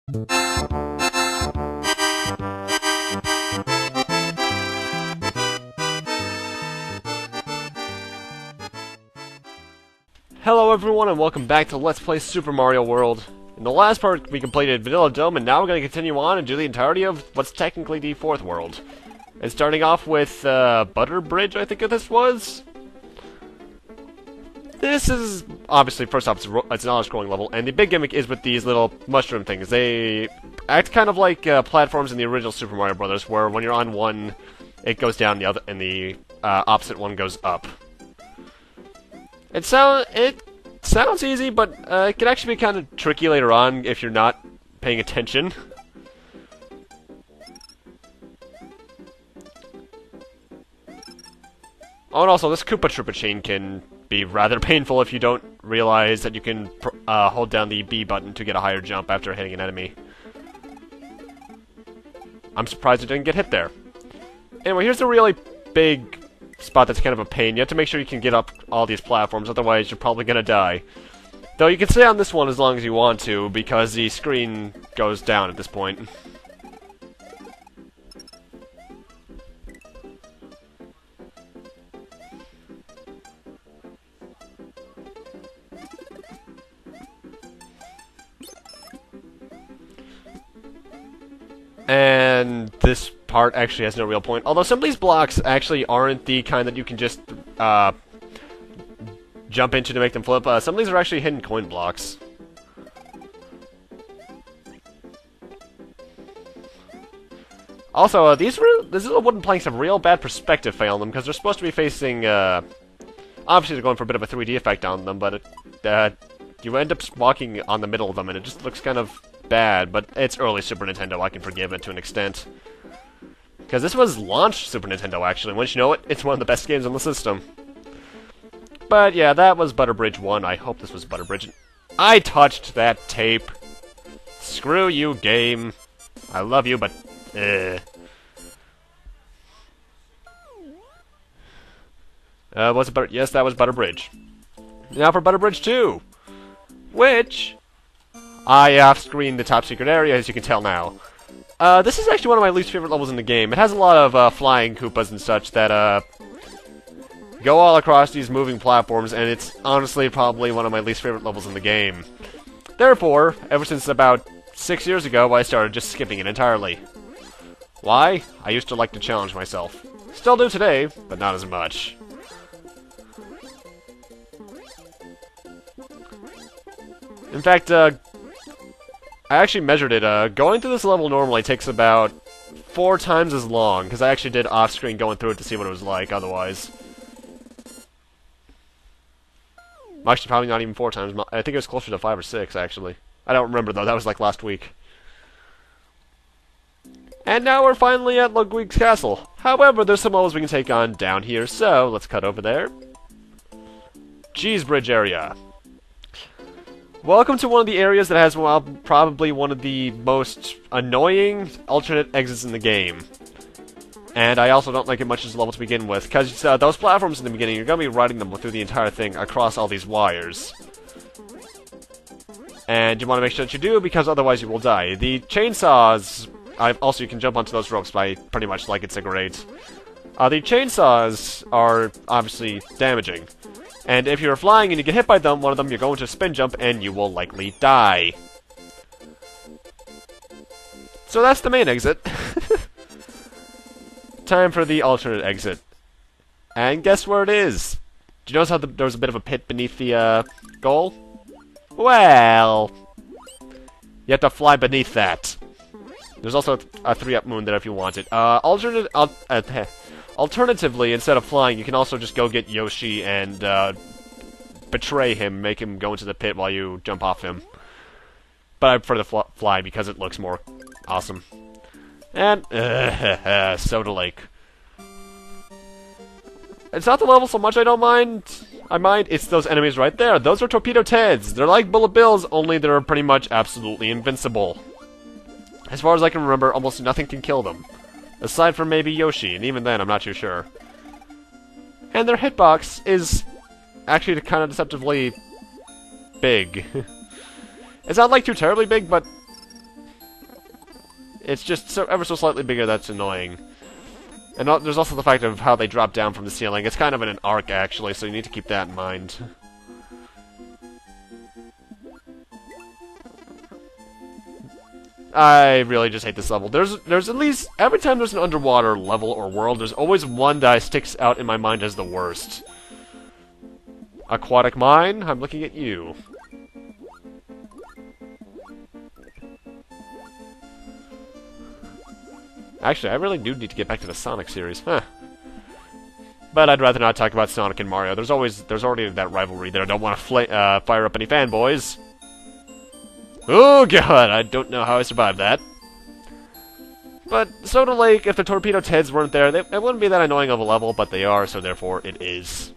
Hello everyone and welcome back to Let's Play Super Mario World. In the last part we completed Vanilla Dome and now we're going to continue on and do the entirety of what's technically the fourth world. And starting off with Butter Bridge, I think this was? This is, obviously, first off, it's an auto-scrolling level, and the big gimmick is with these little mushroom things. They act kind of like platforms in the original Super Mario Bros., where when you're on one, it goes down, and the opposite one goes up. It sounds easy, but it can actually be kind of tricky later on if you're not paying attention. Oh, and also, this Koopa Troopa chain can be rather painful if you don't realize that you can hold down the B button to get a higher jump after hitting an enemy. I'm surprised it didn't get hit there. Anyway, here's a really big spot that's kind of a pain. You have to make sure you can get up all these platforms, otherwise you're probably gonna die. Though you can stay on this one as long as you want to, because the screen goes down at this point. And this part actually has no real point. Although some of these blocks actually aren't the kind that you can just jump into to make them flip. Some of these are actually hidden coin blocks. Also, these little wooden planks have real bad perspective fail on them, because they're supposed to be facing, obviously they're going for a bit of a 3D effect on them, but you end up walking on the middle of them, and it just looks kind of bad, but it's early Super Nintendo, I can forgive it to an extent. Because this was launched Super Nintendo, actually. Once you know it, it's one of the best games on the system. But yeah, that was Butter Bridge 1. I hope this was Butter Bridge. I touched that tape. Screw you, game. I love you, but was it Butter? Yes, that was Butter Bridge. Now for Butter Bridge 2, which I off-screened the top secret area, as you can tell now. This is actually one of my least favorite levels in the game. It has a lot of flying Koopas and such that go all across these moving platforms, and it's honestly probably one of my least favorite levels in the game. Therefore, ever since about 6 years ago, I started just skipping it entirely. Why? I used to like to challenge myself. Still do today, but not as much. In fact, I actually measured it. Going through this level normally takes about 4 times as long, because I actually did off-screen going through it to see what it was like, otherwise. Actually, probably not even 4 times. I think it was closer to 5 or 6, actually. I don't remember, though. That was like last week. And now we're finally at Ludwigs Castle. However, there's some levels we can take on down here, so let's cut over there. Cheese Bridge area. Welcome to one of the areas that has, well, probably one of the most annoying alternate exits in the game. And I also don't like it much as a level to begin with, because those platforms in the beginning, you're going to be riding them through the entire thing across all these wires. And you want to make sure that you do, because otherwise you will die. The chainsaws, also you can jump onto those ropes by pretty much like it's a grate. The chainsaws are obviously damaging. And if you're flying and you get hit by one of them, you're going to spin jump and you will likely die. So that's the main exit. Time for the alternate exit. And guess where it is? Do you notice how there was a bit of a pit beneath the goal? Well, you have to fly beneath that. There's also a 3-up moon there if you want it. Alternatively, instead of flying, you can also just go get Yoshi and betray him, make him go into the pit while you jump off him. But I prefer to fly because it looks more awesome. And, Soda Lake. It's not the level so much I don't mind. I mind it's those enemies right there. Those are Torpedo Teds. They're like Bullet Bills, only they're pretty much absolutely invincible. As far as I can remember, almost nothing can kill them. Aside from maybe Yoshi, and even then, I'm not too sure. And their hitbox is actually kind of deceptively big. It's not like too terribly big, but It's just so ever so slightly bigger that's annoying. And there's also the fact of how they drop down from the ceiling. It's kind of in an arc, actually, so you need to keep that in mind. I really just hate this level. There's at least, every time there's an underwater level or world, there's always one that sticks out in my mind as the worst. Aquatic Mine, I'm looking at you. Actually, I really do need to get back to the Sonic series, huh? But I'd rather not talk about Sonic and Mario. There's already that rivalry there. I don't want to fire up any fanboys. Oh god, I don't know how I survived that. But Soda Lake, if the Torpedo Teds weren't there, it wouldn't be that annoying of a level, but they are, so therefore it is.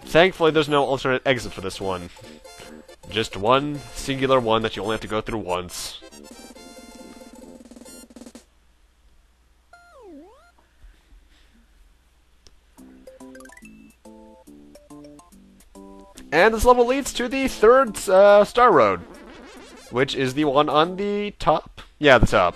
Thankfully, there's no alternate exit for this one. Just one singular one that you only have to go through once. And this level leads to the third Star Road, which is the one on the top. Yeah, the top.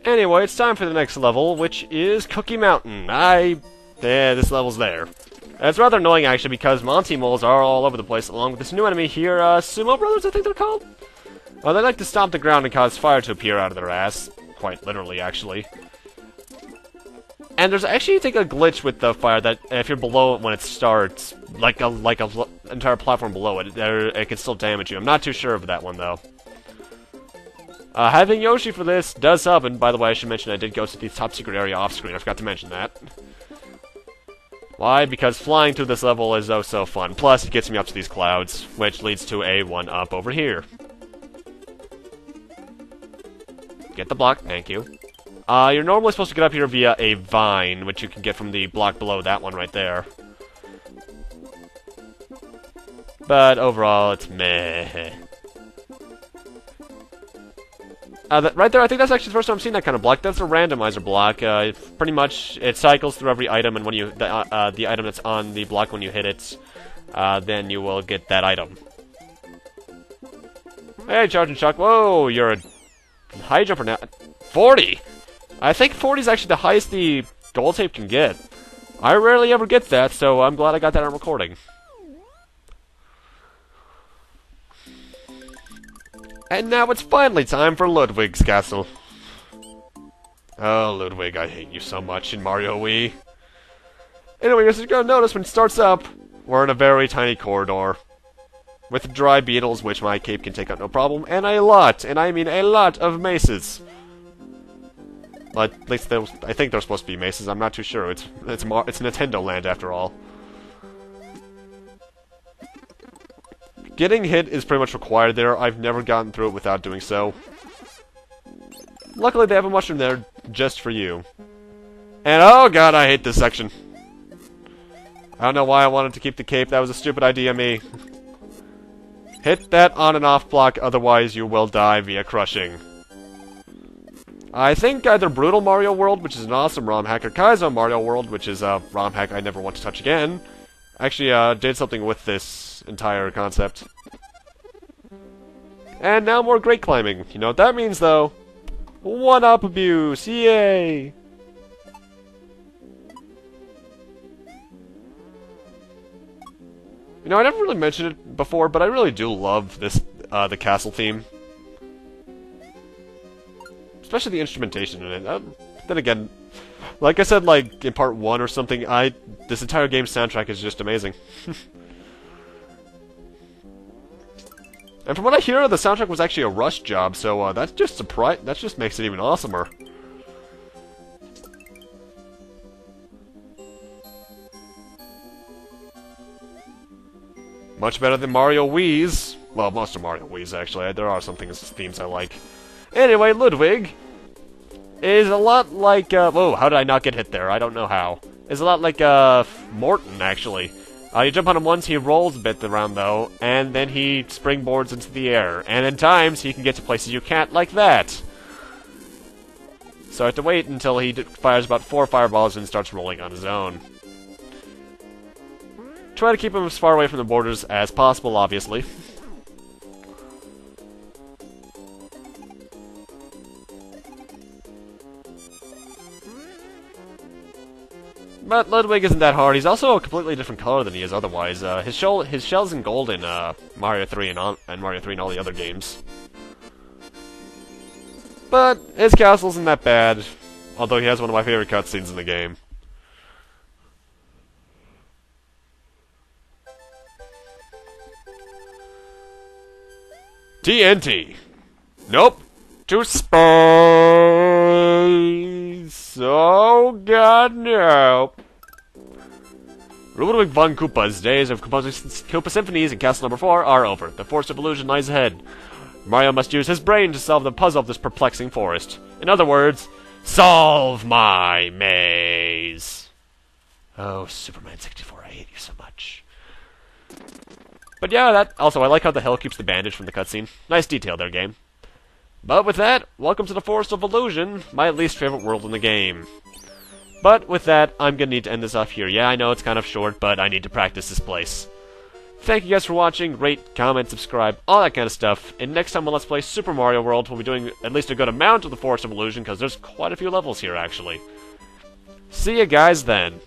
Anyway, it's time for the next level, which is Cookie Mountain. This level's there. It's rather annoying, actually, because Monty Moles are all over the place, along with this new enemy here, Sumo Brothers, I think they're called? They like to stomp the ground and cause fire to appear out of their ass. Quite literally, actually. And there's actually, I think, a glitch with the fire that if you're below it when it starts, like a entire platform below it, it can still damage you. I'm not too sure of that one, though. Having Yoshi for this does help, and by the way, I should mention I did go to the top secret area off-screen. I forgot to mention that. Why? Because flying through this level is oh so fun. Plus, it gets me up to these clouds, which leads to a one-up over here. Get the block, thank you. You're normally supposed to get up here via a vine, which you can get from the block below that one right there. But overall, it's meh. Right there, I think that's actually the first time I've seen that kind of block. That's a randomizer block. Pretty much, it cycles through every item, and when you the item that's on the block when you hit it, then you will get that item. Hey, Charge and Shock. Whoa, you're a high jumper now. 40! I think 40 is actually the highest the gold tape can get. I rarely ever get that, so I'm glad I got that on recording. And now it's finally time for Ludwigs Castle. Oh, Ludwig, I hate you so much in Mario Wii. Anyway, as you're gonna notice, when it starts up, we're in a very tiny corridor. With dry beetles, which my cape can take out no problem, and a lot, and I mean a lot, of maces. But at least I think they're supposed to be maces, I'm not too sure. It's Nintendo Land, after all. Getting hit is pretty much required there. I've never gotten through it without doing so. Luckily, they have a mushroom there just for you. And oh god, I hate this section. I don't know why I wanted to keep the cape. That was a stupid idea, me. Hit that on and off block, otherwise you will die via crushing. I think either Brutal Mario World, which is an awesome ROM hack, or Kaizo Mario World, which is a ROM hack I never want to touch again, actually did something with this entire concept. And now more great climbing. You know what that means, though? One-up abuse! Yay! You know, I never really mentioned it before, but I really do love this, the castle theme. Especially the instrumentation in it. Then again, like I said, like, in part 1 or something, this entire game's soundtrack is just amazing. And from what I hear, the soundtrack was actually a Rush job, so that just makes it even awesomer. Much better than Mario Wii's. Well, most of Mario Wii's, actually. There are some themes I like. Anyway, Ludwig is a lot like, whoa, how did I not get hit there? I don't know how. Is a lot like, Morton, actually. You jump on him once, he rolls a bit around, though, and then he springboards into the air. And in times, he can get to places you can't, like that. So I have to wait until he fires about 4 fireballs and starts rolling on his own. Try to keep him as far away from the borders as possible, obviously. But Ludwig isn't that hard. He's also a completely different color than he is otherwise. His shell's in gold in Mario 3 and Mario 3 and all the other games. But his castle isn't that bad, although he has one of my favorite cutscenes in the game. TNT. Nope. To space. Oh god, no. Ludwig von Koopa's days of composing Koopa symphonies in Castle Number 4 are over. The force of illusion lies ahead. Mario must use his brain to solve the puzzle of this perplexing forest. In other words, solve my maze. Oh, Superman 64, I hate you so much. But yeah, also, I like how the hill keeps the bandage from the cutscene. Nice detail there, game. But with that, welcome to the Forest of Illusion, my least favorite world in the game. But with that, I'm gonna need to end this off here. Yeah, I know it's kind of short, but I need to practice this place. Thank you guys for watching, rate, comment, subscribe, all that kind of stuff. And next time on Let's Play Super Mario World, we'll be doing at least a good amount of the Forest of Illusion, because there's quite a few levels here, actually. See you guys then.